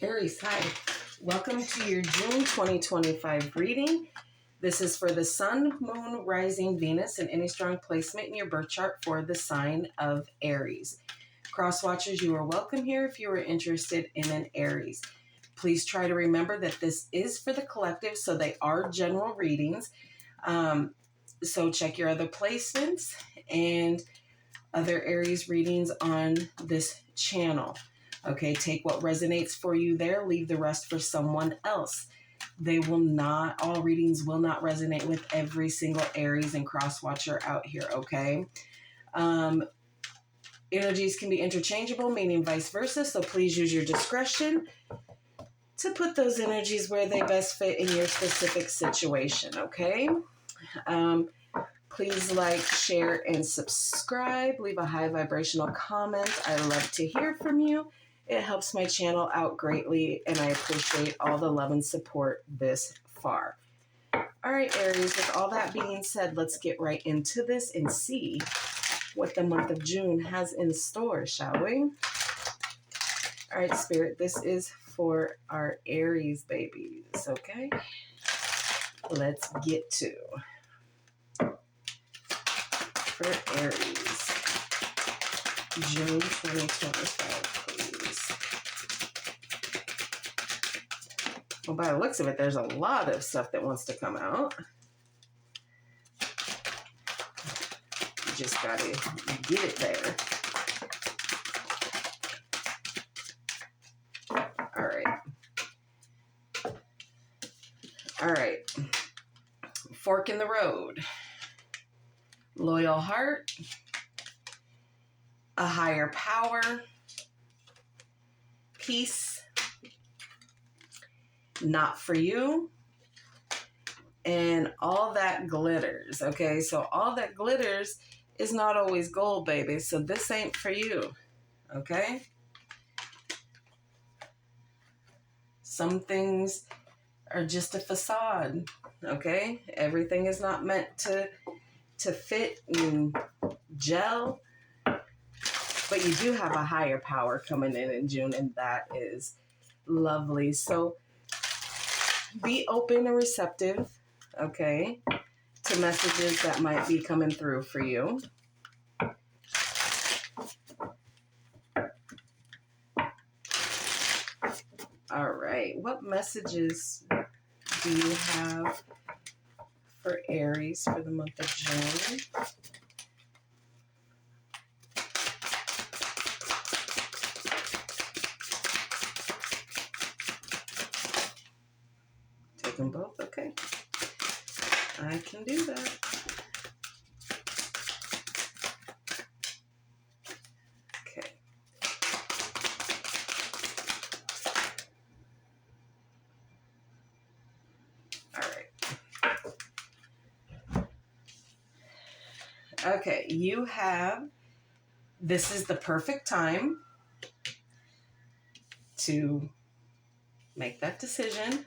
Aries, hi. Welcome to your June 2025 reading. This is for the Sun, Moon, Rising, Venus, and any strong placement in your birth chart for the sign of Aries. Crosswatchers, you are welcome here if you are interested in an Aries. Please try to remember that this is for the collective, so they are general readings. So check your other placements and other Aries readings on this channel. Okay, take what resonates for you there, leave the rest for someone else. All readings will not resonate with every single Aries and Crosswatcher out here, okay? Energies can be interchangeable, meaning vice versa, so please use your discretion to put those energies where they best fit in your specific situation, okay? Please like, share, and subscribe. Leave a high vibrational comment. I love to hear from you. It helps my channel out greatly, and I appreciate all the love and support this far. All right, Aries, with all that being said, let's get right into this and see what the month of June has in store, shall we? All right, Spirit, this is for our Aries babies, okay? Let's get to for Aries, June 2025, please. Well, by the looks of it, there's a lot of stuff that wants to come out. You just gotta get it there. All right. Fork in the road. Loyal heart. A higher power. Peace. Not for you. And all that glitters. Okay, so all that glitters is not always gold, baby. So this ain't for you. Okay? Some things are just a facade. Okay? Everything is not meant to fit and gel. But you do have a higher power coming in June, and that is lovely. So be open and receptive, okay, to messages that might be coming through for you. All right, what messages do you have for Aries for the month of June? Take them both, okay. I can do that. Okay. All right. Okay, you have, this is the perfect time to make that decision.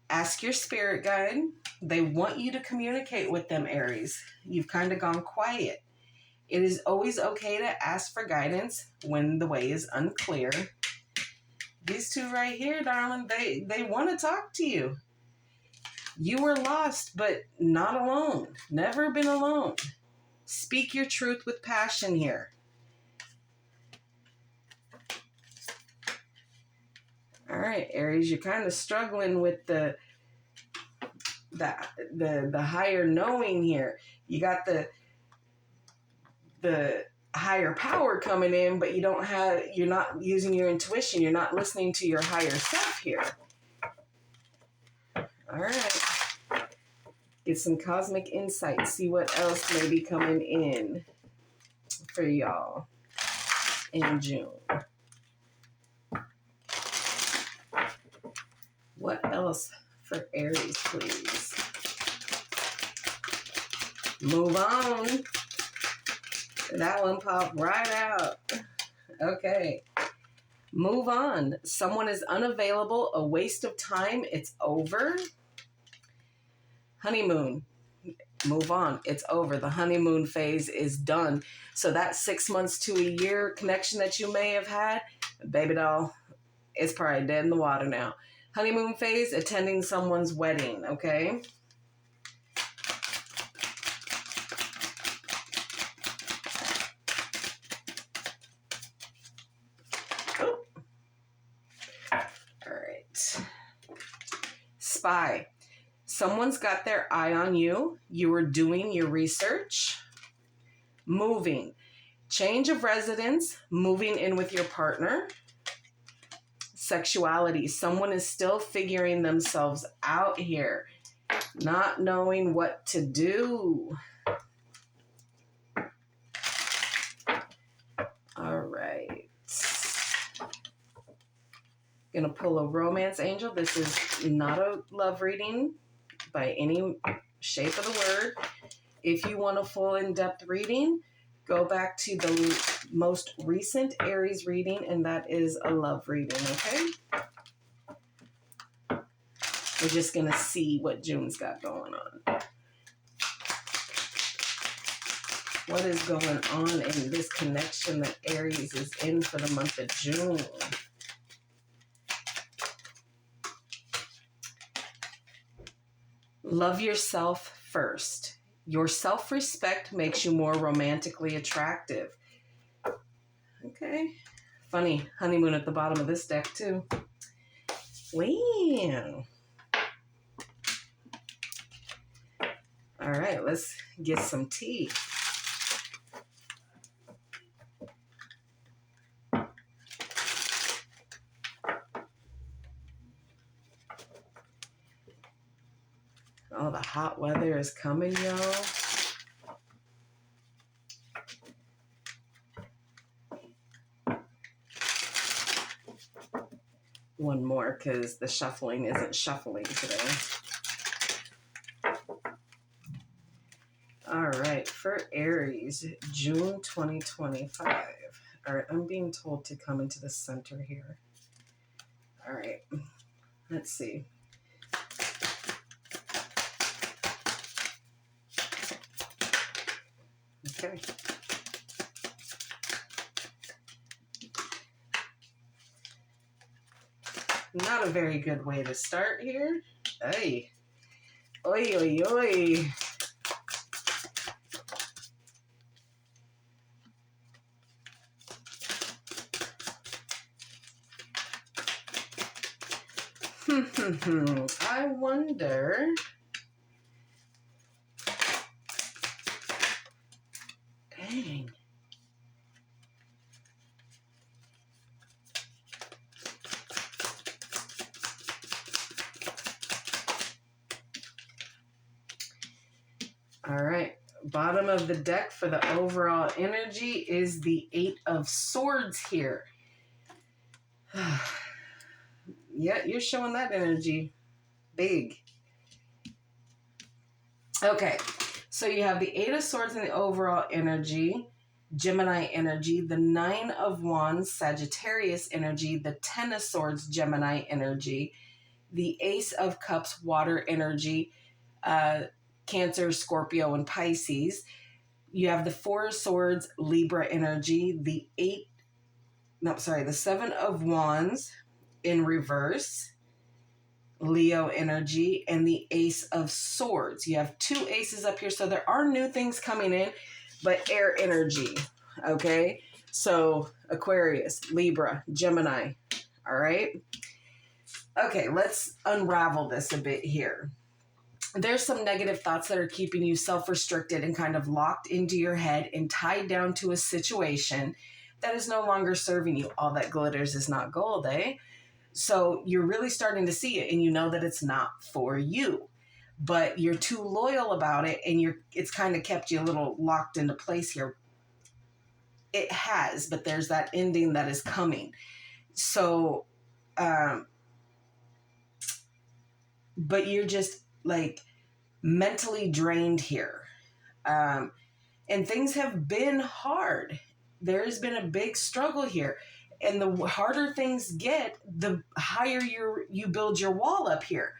Ask your spirit guide. They want you to communicate with them, Aries. You've kind of gone quiet. It is always okay to ask for guidance when the way is unclear. These two right here, darling, they want to talk to you. You were lost, but not alone. Never been alone. Speak your truth with passion here. All right, Aries, you're kind of struggling with the higher knowing here. You got the higher power coming in, but you're not using your intuition. You're not listening to your higher self here. All right. Get some cosmic insight. See what else may be coming in for y'all in June. What else for Aries, please? Move on. That one popped right out. Okay. Move on. Someone is unavailable. A waste of time. It's over. Honeymoon. Move on. It's over. The honeymoon phase is done. So that 6 months to a year connection that you may have had, baby doll, It's probably dead in the water now. Honeymoon phase, attending someone's wedding, okay? Oh. All right. Spy. Someone's got their eye on you. You are doing your research. Moving. Change of residence, moving in with your partner. Sexuality. Someone is still figuring themselves out here, not knowing what to do. All right. Gonna pull a romance angel. This is not a love reading by any shape of the word. If you want a full in-depth reading, go back to the most recent Aries reading, and that is a love reading, okay? We're just going to see what June's got going on. What is going on in this connection that Aries is in for the month of June? Love yourself first. Your self-respect makes you more romantically attractive. Okay. Funny, honeymoon at the bottom of this deck, too. Wow. All right, let's get some tea. Oh, the hot weather is coming, y'all. One more, because the shuffling isn't shuffling today. All right, for Aries, June 2025. All right, I'm being told to come into the center here. All right, let's see. Okay. Not a very good way to start here. Ay. Oi, oi, oi. I wonder. Dang. All right. Bottom of the deck for the overall energy is the 8 of Swords here. Yeah, you're showing that energy big. Okay, so you have the 8 of Swords in the overall energy, Gemini energy, the 9 of Wands, Sagittarius energy, the 10 of Swords, Gemini energy, the Ace of Cups, water energy, Cancer, Scorpio, and Pisces. You have the 4 of Swords, Libra energy, the 7 of Wands in reverse, Leo energy, and the Ace of Swords. You have 2 aces up here, so there are new things coming in, but air energy, okay? So Aquarius, Libra, Gemini, all right? Okay, let's unravel this a bit here. There's some negative thoughts that are keeping you self-restricted and kind of locked into your head and tied down to a situation that is no longer serving you. All that glitters is not gold, eh? So you're really starting to see it, and you know that it's not for you, but you're too loyal about it, and it's kind of kept you a little locked into place here. It has, but there's that ending that is coming. So, but you're just like mentally drained here. And things have been hard. There has been a big struggle here. And the harder things get, the higher you build your wall up here.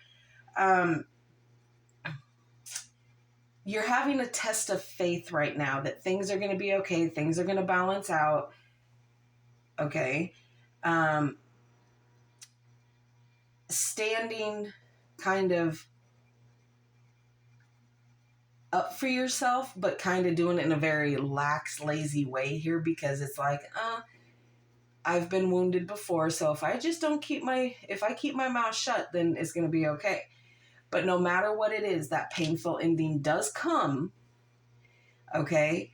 You're having a test of faith right now that things are going to be okay. Things are going to balance out. Okay. standing kind of up for yourself, but kind of doing it in a very lax, lazy way here, because it's like, I've been wounded before, so if I keep my mouth shut, then it's going to be okay. But no matter what it is, that painful ending does come, okay?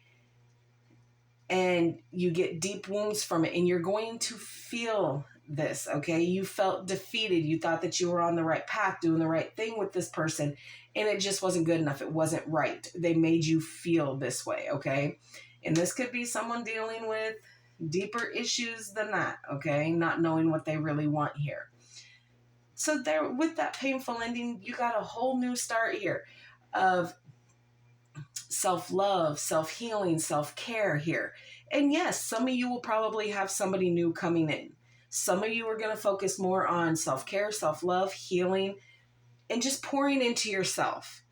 And you get deep wounds from it, and you're going to feel this, okay? You felt defeated. You thought that you were on the right path, doing the right thing with this person, and it just wasn't good enough. It wasn't right. They made you feel this way, okay? And this could be someone dealing with deeper issues than that, okay? Not knowing what they really want here. So there, with that painful ending, you got a whole new start here of self-love, self-healing, self-care here. And yes, some of you will probably have somebody new coming in. Some of you are going to focus more on self-care, self-love, healing, and just pouring into yourself,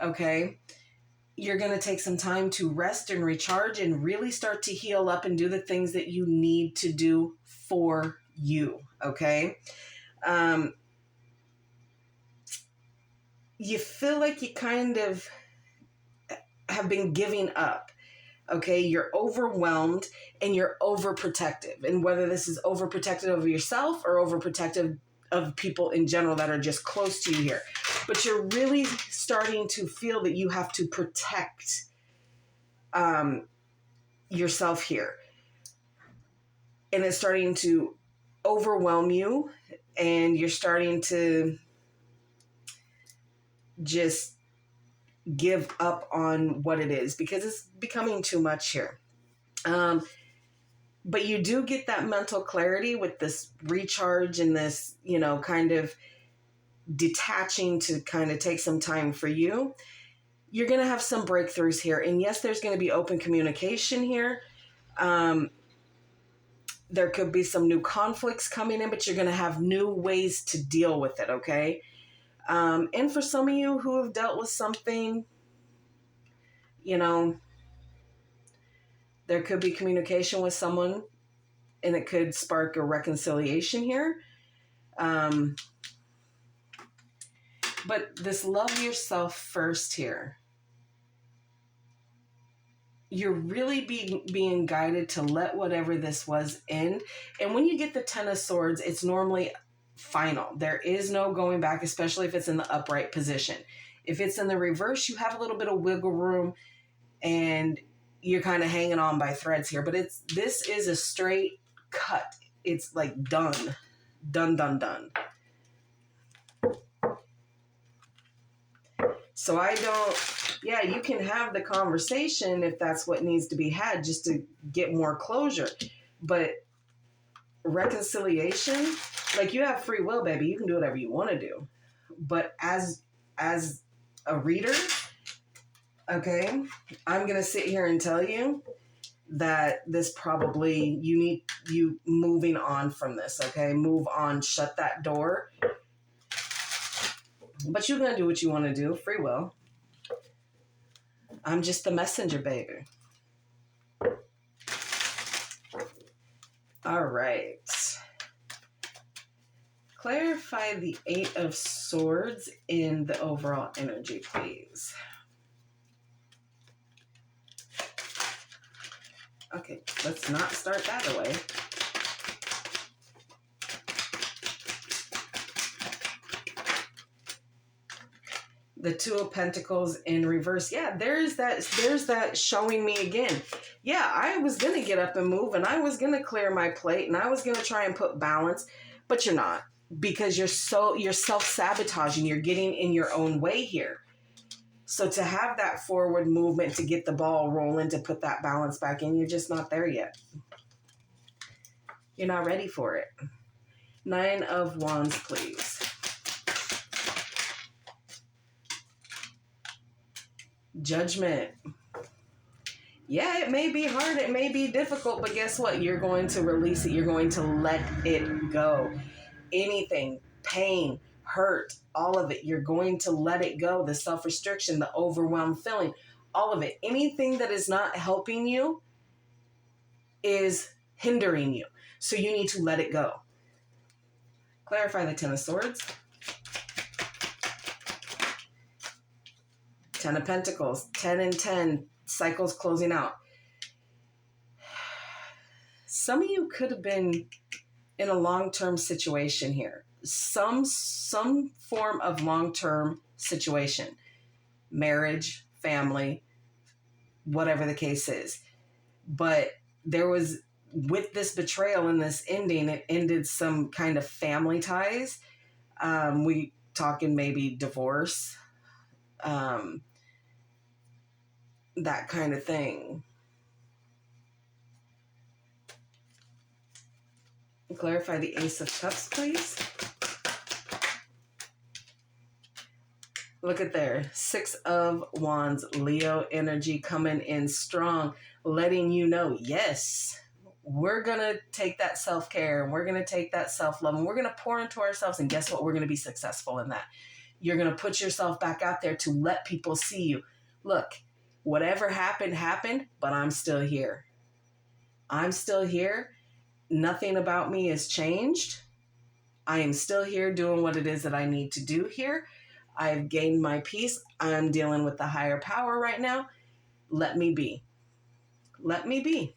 okay? You're going to take some time to rest and recharge and really start to heal up and do the things that you need to do for you, okay? You feel like you kind of have been giving up, okay? You're overwhelmed and you're overprotective. And whether this is overprotective of yourself or overprotective of people in general that are just close to you here. But you're really starting to feel that you have to protect yourself here. And it's starting to overwhelm you, and you're starting to just give up on what it is because it's becoming too much here. But you do get that mental clarity with this recharge and this, kind of detaching to kind of take some time for you. You're going to have some breakthroughs here. And yes, there's going to be open communication here. There could be some new conflicts coming in, but you're going to have new ways to deal with it, okay? And for some of you who have dealt with something, there could be communication with someone and it could spark a reconciliation here. But this love yourself first here. You're really being guided to let whatever this was end. And when you get the Ten of Swords, it's normally final. There is no going back, especially if it's in the upright position. If it's in the reverse, you have a little bit of wiggle room and you're kind of hanging on by threads here. But this is a straight cut. It's like done. Done, done, done. So you can have the conversation if that's what needs to be had just to get more closure. But reconciliation, like you have free will, baby. You can do whatever you want to do. But as a reader, okay, I'm going to sit here and tell you that this probably, you moving on from this, okay? Move on, shut that door. But you're going to do what you want to do, free will. I'm just the messenger, baby. All right. Clarify the Eight of Swords in the overall energy, please. Okay, let's not start that away. The Two of Pentacles in reverse. Yeah, there's that showing me again. Yeah, I was going to get up and move and I was going to clear my plate and I was going to try and put balance, but you're not, because you're self-sabotaging. You're getting in your own way here. So to have that forward movement, to get the ball rolling, to put that balance back in, you're just not there yet. You're not ready for it. Nine of Wands, please. Judgment. Yeah, it may be hard, it may be difficult, but guess what? You're going to release it. You're going to let it go. Anything, pain, hurt, all of it, you're going to let it go. The self-restriction, the overwhelmed feeling, all of it. Anything that is not helping you is hindering you. So you need to let it go. Clarify the Ten of Swords. Ten of Pentacles. 10 and 10. Cycles closing out. Some of you could have been in a long-term situation here. Some form of long-term situation. Marriage, family, whatever the case is. But there was, with this betrayal and this ending, it ended some kind of family ties. We talking maybe divorce, that kind of thing. Clarify the Ace of Cups, please. Look at there. 6 of Wands, Leo energy coming in strong, letting you know, yes, we're going to take that self-care and we're going to take that self-love and we're going to pour into ourselves. And guess what? We're going to be successful in that. You're going to put yourself back out there to let people see you. Look, whatever happened, happened, but I'm still here. I'm still here. Nothing about me has changed. I am still here doing what it is that I need to do here. I've gained my peace. I'm dealing with the higher power right now. Let me be. Let me be.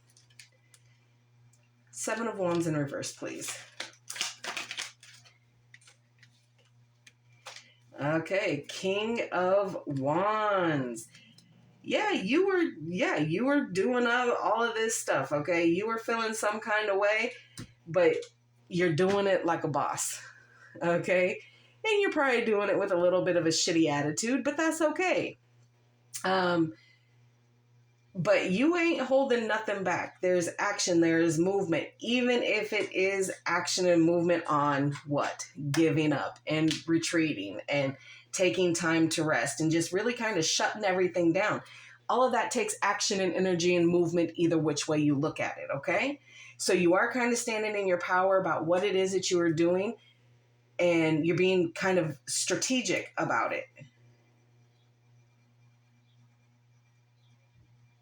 7 of Wands in reverse, please. Okay, King of Wands. Yeah, you were doing all of this stuff, okay? You were feeling some kind of way, but you're doing it like a boss, okay? And you're probably doing it with a little bit of a shitty attitude, but that's okay. But you ain't holding nothing back. There's action, there's movement, even if it is action and movement on what? Giving up and retreating and taking time to rest and just really kind of shutting everything down. All of that takes action and energy and movement either which way you look at it, okay? So you are kind of standing in your power about what it is that you are doing, and you're being kind of strategic about it.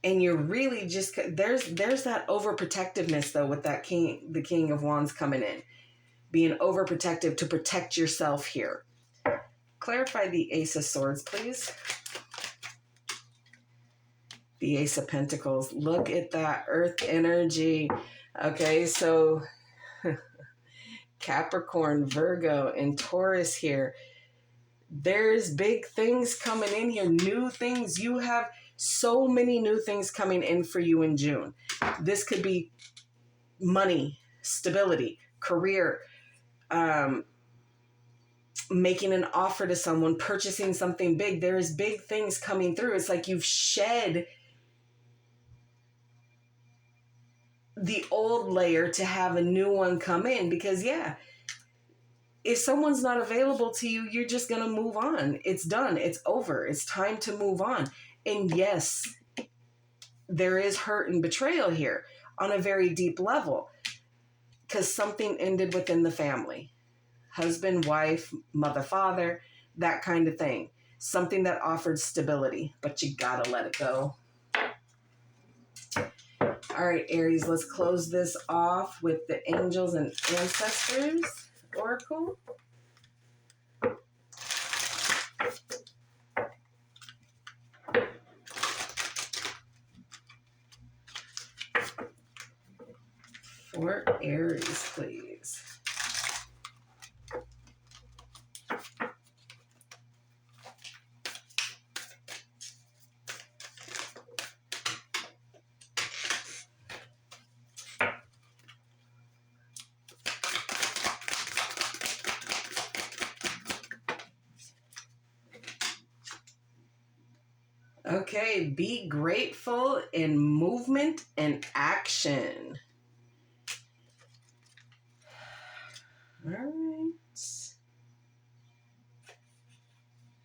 And you're really just, there's that overprotectiveness though with that the King of Wands coming in. Being overprotective to protect yourself here. Clarify the Ace of Swords, please. The Ace of Pentacles. Look at that earth energy. Okay, so Capricorn, Virgo, and Taurus here. There's big things coming in here. New things. You have so many new things coming in for you in June. This could be money, stability, career, making an offer to someone, purchasing something big. There is big things coming through. It's like you've shed the old layer to have a new one come in, because if someone's not available to you, you're just going to move on. It's done. It's over. It's time to move on. And yes, there is hurt and betrayal here on a very deep level because something ended within the family. Husband, wife, mother, father, that kind of thing. Something that offered stability, but you got to let it go. All right, Aries, let's close this off with the Angels and Ancestors Oracle. For Aries, please. Okay, be grateful in movement and action. All right.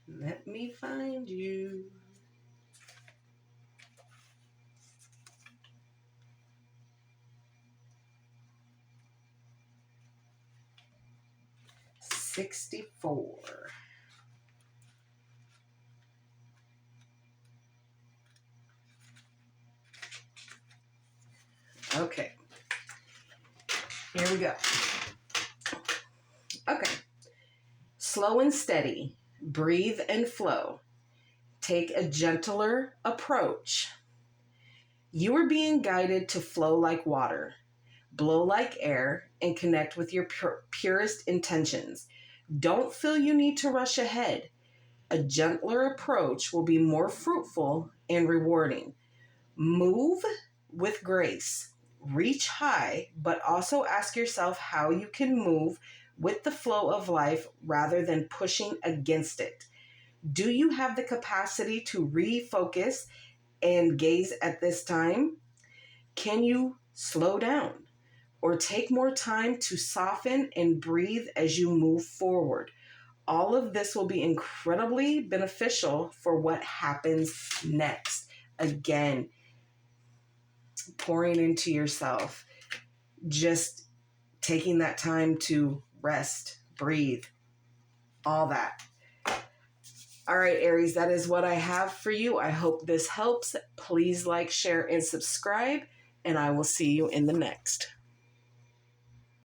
Let me find you. $64. Okay. Here we go. Okay. Slow and steady. Breathe and flow. Take a gentler approach. You are being guided to flow like water, blow like air, and connect with your purest intentions. Don't feel you need to rush ahead. A gentler approach will be more fruitful and rewarding. Move with grace. Reach high, but also ask yourself how you can move with the flow of life rather than pushing against it. Do you have the capacity to refocus and gaze at this time? Can you slow down or take more time to soften and breathe as you move forward? All of this will be incredibly beneficial for what happens next. Again, pouring into yourself, just taking that time to rest, breathe, all that. All right, Aries, that is what I have for you. I hope this helps. Please like, share, and subscribe, and I will see you in the next.